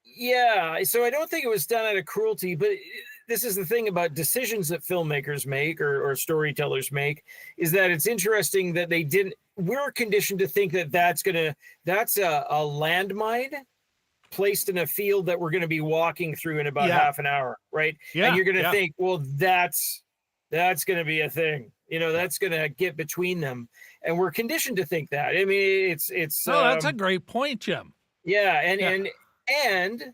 Yeah. So I don't think it was done out of cruelty, but this is the thing about decisions that filmmakers make or storytellers make is that it's interesting that they didn't. We're conditioned to think that that's a landmine placed in a field that we're going to be walking through in about half an hour, right? Yeah. And you're going to think, well, that's going to be a thing. That's going to get between them, and we're conditioned to think that. I mean, it's. No, that's a great point, Jim. Yeah, and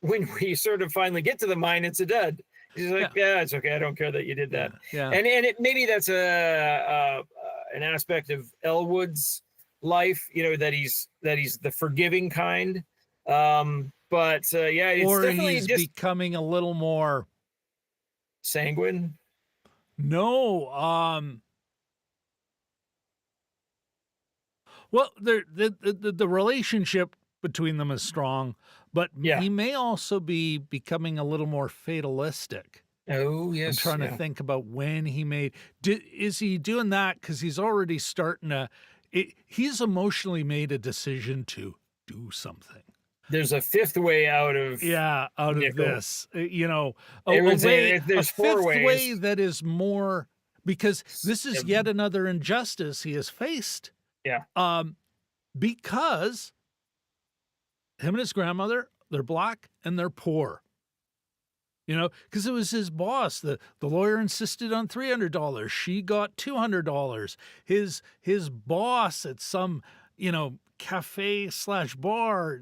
when we sort of finally get to the mine, it's a dud. He's like, yeah, it's okay. I don't care that you did that. Yeah. And maybe that's an aspect of Elwood's life, that he's the forgiving kind. But it's or definitely he's just becoming a little more sanguine. No, well, the relationship between them is strong, but he may also be becoming a little more fatalistic. Oh, yes. I'm trying to think about when he made. Is he doing that because he's already starting to? He's emotionally made a decision to do something. There's a fifth way out of this. There's four ways. Way that is more because this is yet another injustice he has faced. Yeah. Because him and his grandmother, they're black and they're poor. Because it was his boss. The lawyer insisted on $300. She got $200. His boss at some, cafe/bar,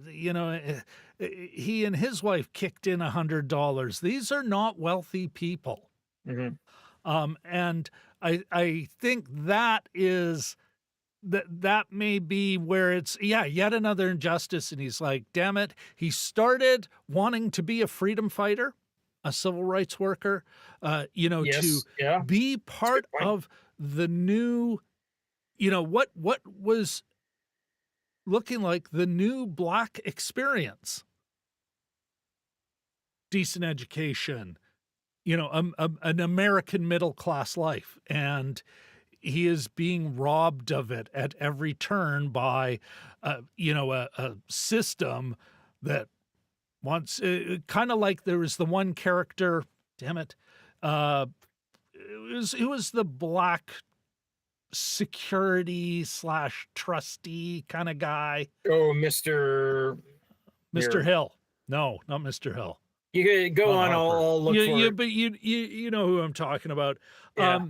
he and his wife kicked in $100. These are not wealthy people. Mm-hmm. And I think that is that may be where it's yet another injustice. And he's like, damn it. He started wanting to be a freedom fighter, a civil rights worker, to be part of the new, what was looking like the new Black experience. Decent education, an American middle-class life. And he is being robbed of it at every turn by, a system that wants, kind of like there was the one character, damn it, it was the Black security/trustee kind of guy. Oh, Mr. Hill. No, not Mr. Hill. You could go on. I'll look for it. But you know who I'm talking about. Yeah.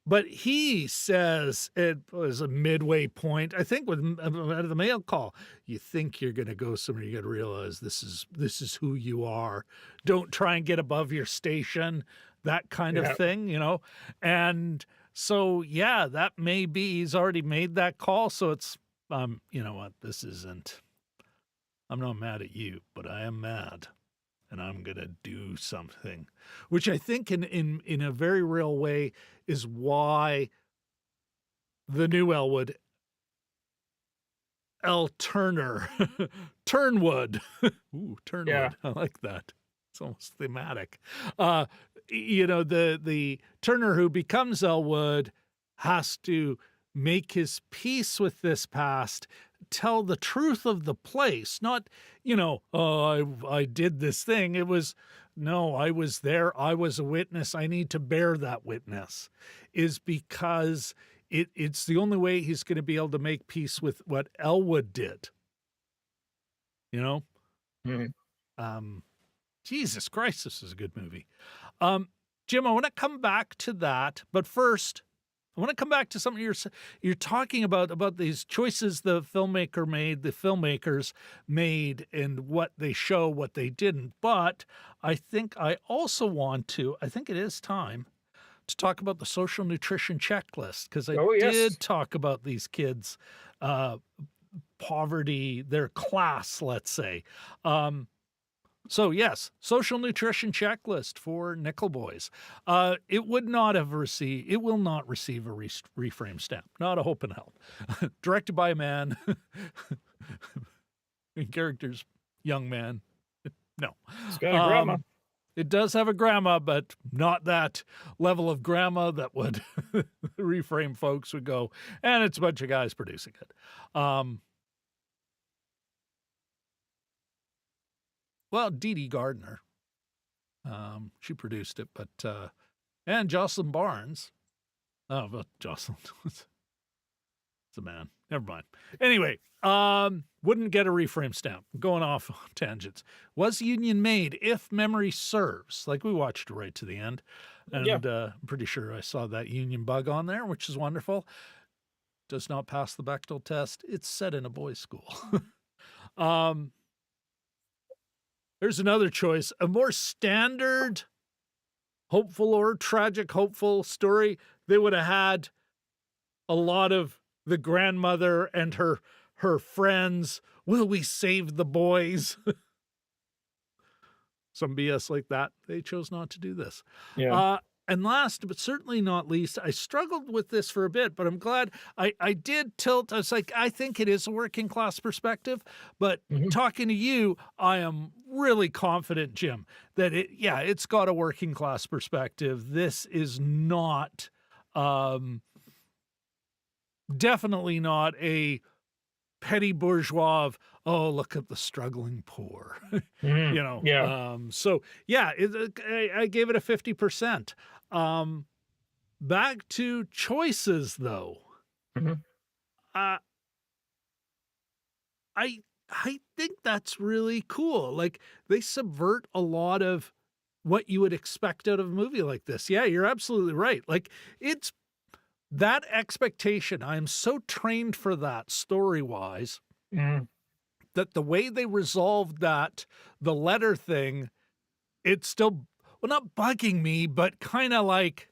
But he says it was a midway point, I think, with the mail call. You think you're going to go somewhere, you got to realize this is who you are. Don't try and get above your station, that kind of thing, And so, that may be he's already made that call. So it's, you know what, this isn't. I'm not mad at you, but I am mad. And I'm going to do something, which I think in a very real way is why the new Elwood, L. Turner, Turnwood. Ooh, Turnwood. Yeah. I like that. It's almost thematic. The Turner who becomes Elwood has to make his peace with this past, tell the truth of the place, not, I did this thing. It was, no, I was there. I was a witness. I need to bear that witness, is because it's the only way he's going to be able to make peace with what Elwood did. You know? Mhm. Jesus Christ, this is a good movie. Jim, I want to come back to that, but first, I want to come back to something you're talking about these choices the filmmakers made, and what they show, what they didn't. But I think I think it is time to talk about the social nutrition checklist, because I Oh, yes. did talk about these kids' poverty, their class, let's say. So yes, social nutrition checklist for Nickel Boys. It will not receive a reframe stamp. Not a hope in hell. Directed by a man. Characters, young man. No. It's got a grandma. It does have a grandma, but not that level of grandma that would reframe folks would go, and it's a bunch of guys producing it. Well, Dee Dee Gardner, she produced it, but and Jocelyn Barnes. Oh, but Jocelyn, it's a man. Never mind. Anyway, wouldn't get a reframe stamp. Going off on tangents. Was Union made, if memory serves? Like, we watched it right to the end, and I'm pretty sure I saw that Union bug on there, which is wonderful. Does not pass the Bechdel test. It's set in a boys' school. There's another choice, a more standard, hopeful or tragic hopeful story. They would have had a lot of the grandmother and her friends. Will we save the boys? Some BS like that. They chose not to do this. Yeah. And last, but certainly not least, I struggled with this for a bit, but I'm glad I did tilt. I was like, I think it is a working class perspective, but talking to you, I am really confident, Jim, that it's got a working class perspective. This is not, definitely not a petty bourgeois of, oh, look at the struggling poor, you know? Yeah. So yeah, I gave it a 50%. Back to choices though. I think that's really cool. Like, they subvert a lot of what you would expect out of a movie like this. Yeah, you're absolutely right. Like, it's that expectation. I am so trained for that story-wise that the way they resolved that, the letter thing, it's still, well, not bugging me, but kind of like,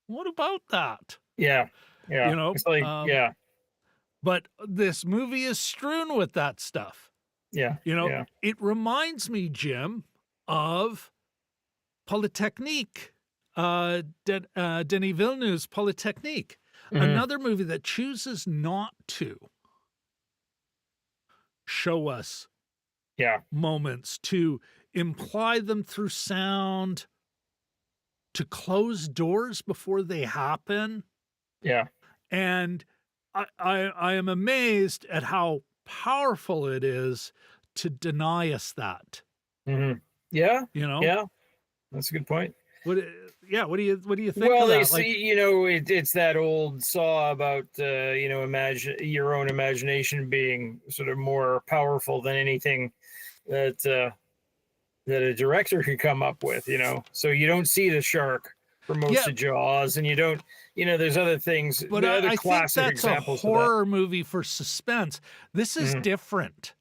what about that? Yeah. Yeah. You know, It's like, yeah. But this movie is strewn with that stuff. Yeah. You know, Yeah. it reminds me, Jim, of Polytechnique, Denis Villeneuve's Polytechnique, another movie that chooses not to show us moments, to imply them through sound, to close doors before they happen. Yeah. And I am amazed at how powerful it is to deny us that. Yeah. You know? Yeah. That's a good point. What do you think Well, of they that? say, you know, it's that old saw about, you know, imagine your own imagination being sort of more powerful than anything that a director could come up with, you know. So you don't see the shark for most of Jaws, and you don't, you know, there's other things, but other I classic think that's examples a horror movie for suspense. This is different.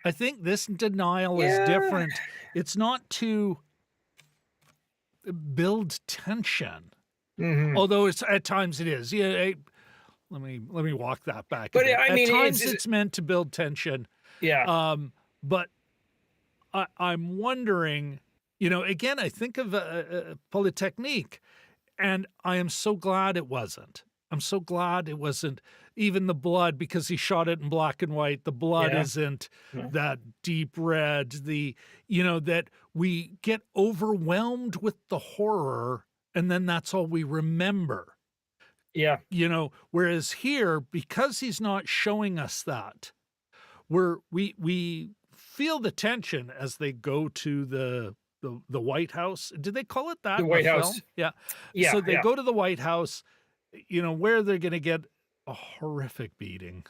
I think this denial is different. It's not to build tension, although it's at times it is. Yeah, let me walk that back. But I mean, at times it's meant to build tension. Yeah. But I'm wondering, you know, again, I think of Polytechnique, and I am so glad it wasn't. I'm so glad it wasn't even the blood, because he shot it in black and white. The blood isn't that deep red. You know, that we get overwhelmed with the horror, and then that's all we remember. Yeah. You know, whereas here, because he's not showing us that, we feel the tension as they go to the White House. Did they call it that? The White House. Film? Yeah. Yeah. So they go to the White House, where they're going to get a horrific beating.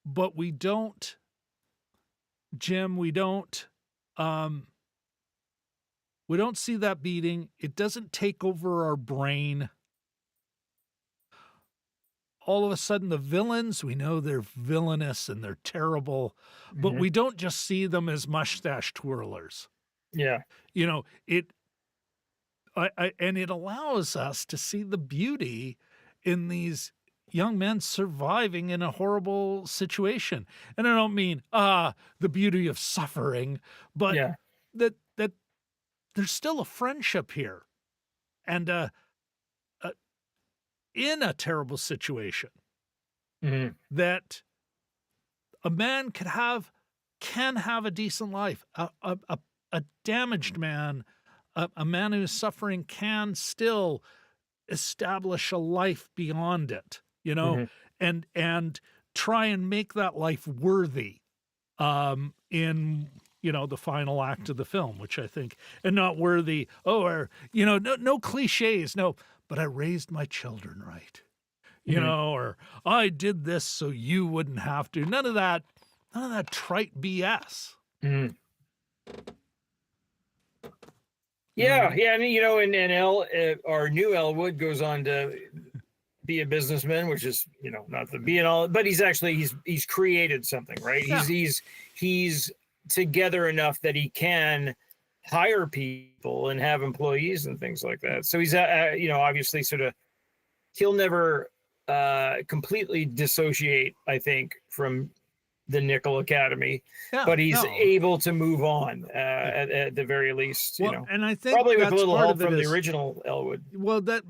But we don't, Jim, we don't see that beating. It doesn't take over our brain. All of a sudden, the villains, we know they're villainous and they're terrible, but we don't just see them as mustache twirlers. Yeah. And it allows us to see the beauty in these young men surviving in a horrible situation. And I don't mean, the beauty of suffering, but that there's still a friendship here. And, in a terrible situation that a man can have a decent life. A damaged man, a man who's suffering can still establish a life beyond it, and try and make that life worthy in the final act of the film, which I think, and not worthy, no cliches, no, but I raised my children right, or I did this so you wouldn't have to. None of that trite BS. Yeah. I mean, and our new Elwood goes on to be a businessman, which is, not the be and all, but he's created something, right? Yeah. He's together enough that he can hire people and have employees and things like that. So he's, obviously he'll never completely dissociate, I think, from the Nickel Academy, but he's able to move on at the very least, and I think probably with that's a little part help of from it the original Elwood. Well, that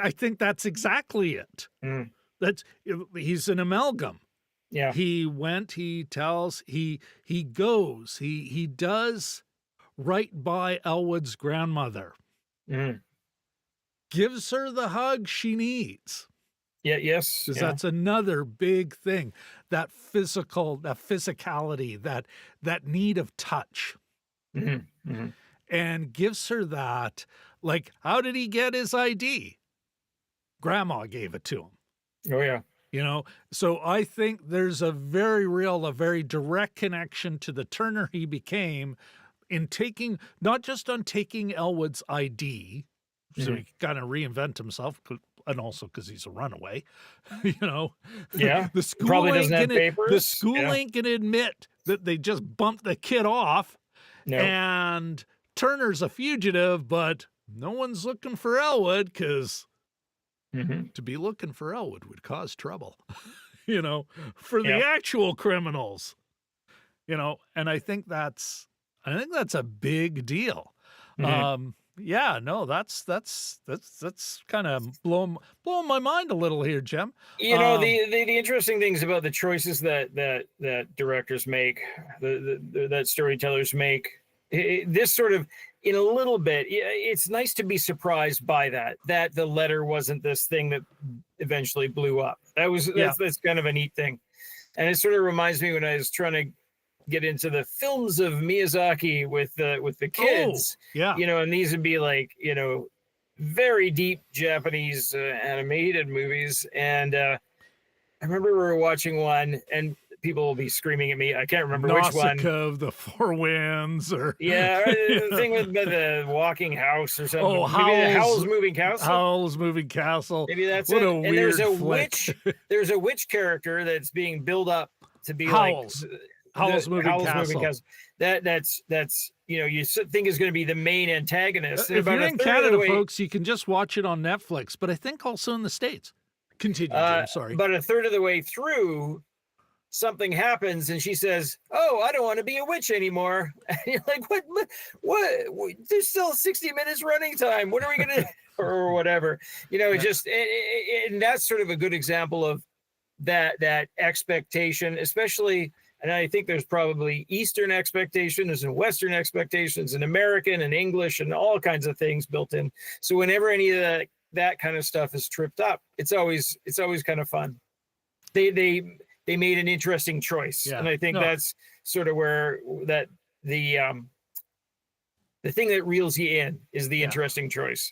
I think that's exactly it. He's an amalgam. Yeah. He went, he tells, he goes, he does right by Elwood's grandmother. Gives her the hug she needs. Yeah, yes. Because that's another big thing. That physicality, that need of touch. And gives her that. Like, how did he get his ID? Grandma gave it to him. Oh, yeah. So I think there's a very direct connection to the Turner he became in not just on taking Elwood's ID, so he kind of reinvent himself, and also because he's a runaway, Yeah. The school probably ain't doesn't have gonna, papers. The school ain't gonna admit that they just bumped the kid off. No. And Turner's a fugitive, but no one's looking for Elwood because to be looking for Elwood would cause trouble, for the actual criminals, and I think that's a big deal. That's kind of blowing my mind a little here, Jim. The interesting things about the choices that directors make, that storytellers make, this sort of, in a little bit, it's nice to be surprised by that the letter wasn't this thing that eventually blew up. That's kind of a neat thing. And it sort of reminds me when I was trying to get into the films of Miyazaki with the kids, and these would be like, very deep Japanese animated movies. And I remember we were watching one, and people will be screaming at me. I can't remember which one. Nausicaa of the Four Winds, or the thing with the walking house or something. Oh, Maybe Howl's Moving Castle. Howl's Moving Castle. Maybe that's what it. A and weird there's a flick. there's a witch character that's being built up to be Howl's. like Howl's Moving Castle. That's you think is going to be the main antagonist. If you're in Canada, folks, you can just watch it on Netflix, but I think also in the States. Continue, Jim, sorry. But a third of the way through, something happens and she says, "Oh, I don't want to be a witch anymore." And you're like, what? There's still 60 minutes running time. What are we going to or whatever, and that's sort of a good example of that expectation, especially. And I think there's probably Eastern expectations and Western expectations and American and English and all kinds of things built in. So whenever any of that kind of stuff is tripped up, it's always kind of fun. They made an interesting choice, and I think that's sort of where that the thing that reels you in is the interesting choice.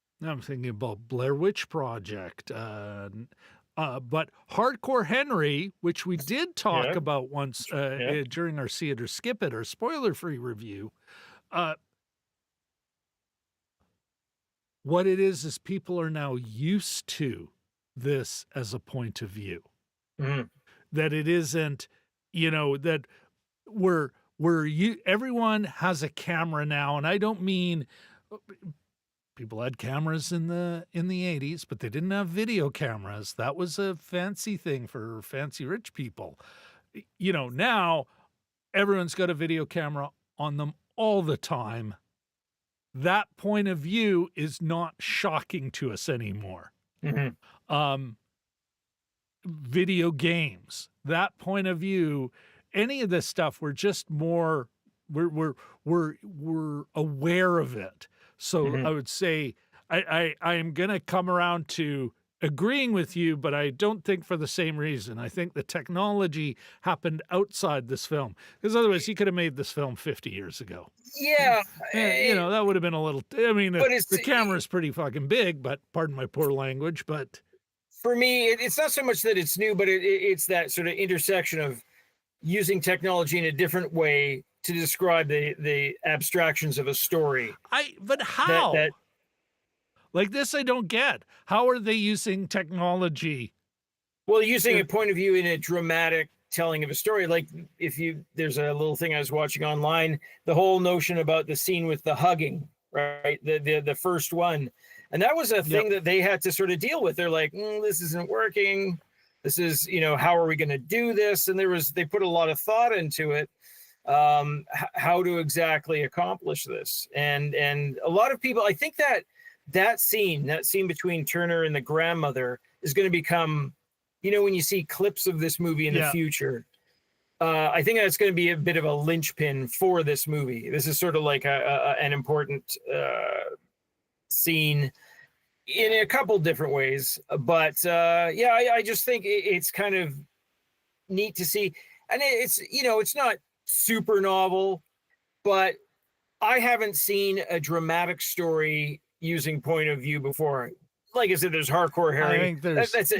I'm thinking about Blair Witch Project. But Hardcore Henry, which we did talk Yeah. about once Yeah. during our See It or Skip It, our spoiler-free review, uh, what it is people are now used to this as a point of view. Mhm. That it isn't, that everyone has a camera now, and I don't mean people had cameras in the 80s, but they didn't have video cameras. That was a fancy thing for fancy rich people. Now everyone's got a video camera on them all the time. That point of view is not shocking to us anymore. Mhm. Video games, that point of view, any of this stuff, we're just more, we're aware of it. So Mhm. I would say I am going to come around to agreeing with you, but I don't think for the same reason. I think the technology happened outside this film, because otherwise he could have made this film 50 years ago. Yeah. And, that would have been a little, I mean, But it's the camera's pretty fucking big, but pardon my poor language, but for me, it's not so much that it's new, but it's that sort of intersection of using technology in a different way to describe the abstractions of a story. But how? That Like this, I don't get. How are they using technology? well, using a point of view in a dramatic telling of a story. Like there's a little thing I was watching online, the whole notion about the scene with the hugging, right? The first one. And that was a thing that they had to sort of deal with. They're like, this isn't working. This is, how are we going to do this? And they put a lot of thought into it, how to exactly accomplish this. And a lot of people, I think that scene between Turner and the grandmother is going to become, when you see clips of this movie in the future, I think that's going to be a bit of a linchpin for this movie. This is sort of like an important scene in a couple different ways, but I just think it's kind of neat to see, and it's not super novel, but I haven't seen a dramatic story using point of view before. Like I said, there's Hardcore Harry. I think there's that's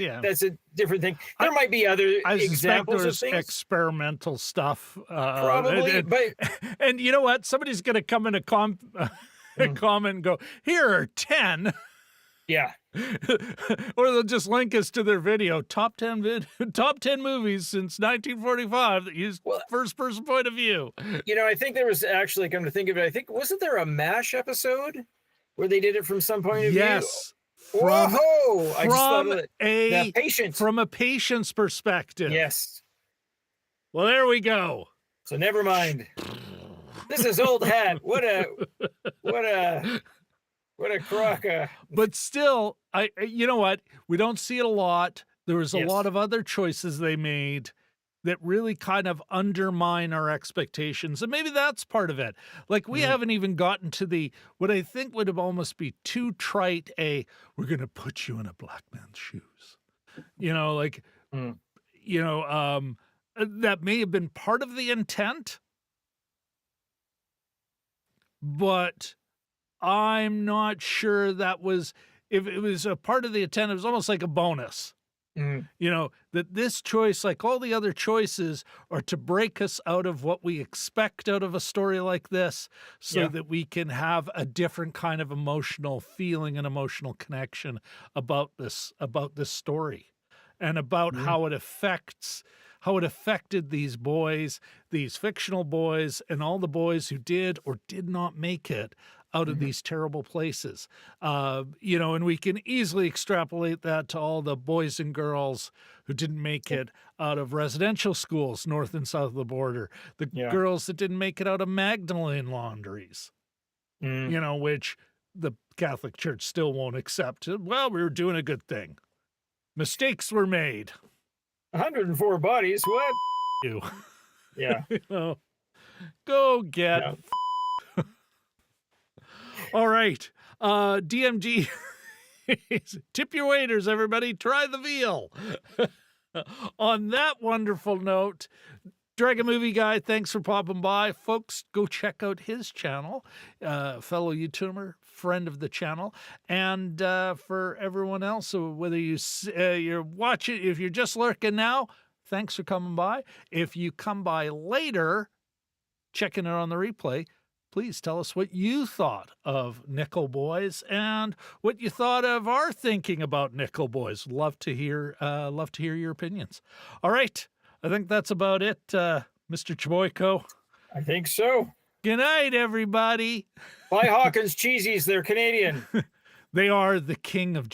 a different thing. There might be other examples of things. Experimental stuff, Probably, and you know what? Somebody's going to come in a comment and go, "Here are 10." Yeah. Or they'll just link us to their video, top 10 movies since 1945 that use first person point of view. I think there was actually, come to think of it, wasn't there a MASH episode where they did it from some point of view? Yes. From a patient's perspective. Yes. Well, there we go. So never mind. This is old hat. What a crock. But still, you know what? We don't see it a lot. There was a lot of other choices they made that really kind of undermine our expectations. And maybe that's part of it. Like we haven't even gotten to what I think would have almost be too trite, we're going to put you in a black man's shoes. That may have been part of the intent, but I'm not sure if it was a part of the intent, it was almost like a bonus. That this choice, like all the other choices, are to break us out of what we expect out of a story like this so that we can have a different kind of emotional feeling and emotional connection about this story and about how it affected these boys, these fictional boys, and all the boys who did or did not make it out of these terrible places. And we can easily extrapolate that to all the boys and girls who didn't make it out of residential schools north and south of the border, the girls that didn't make it out of Magdalene laundries, which the Catholic Church still won't accept. Well, we were doing a good thing. Mistakes were made. 104 bodies. What? You. Yeah. Go get. All right. DMG. Tip your waiters, everybody. Try the veal. On that wonderful note, Dragon Movie Guy, thanks for popping by. Folks, go check out his channel, fellow YouTuber, friend of the channel. And for everyone else, so whether you're watching, if you're just lurking now, thanks for coming by. If you come by later, checking it on the replay, please tell us what you thought of Nickel Boys and what you thought of our thinking about Nickel Boys. Love to hear your opinions. All right. I think that's about it, Mr. Chboyko. I think so. Good night, everybody. Buy Hawkins cheesies. They're Canadian. They are the king of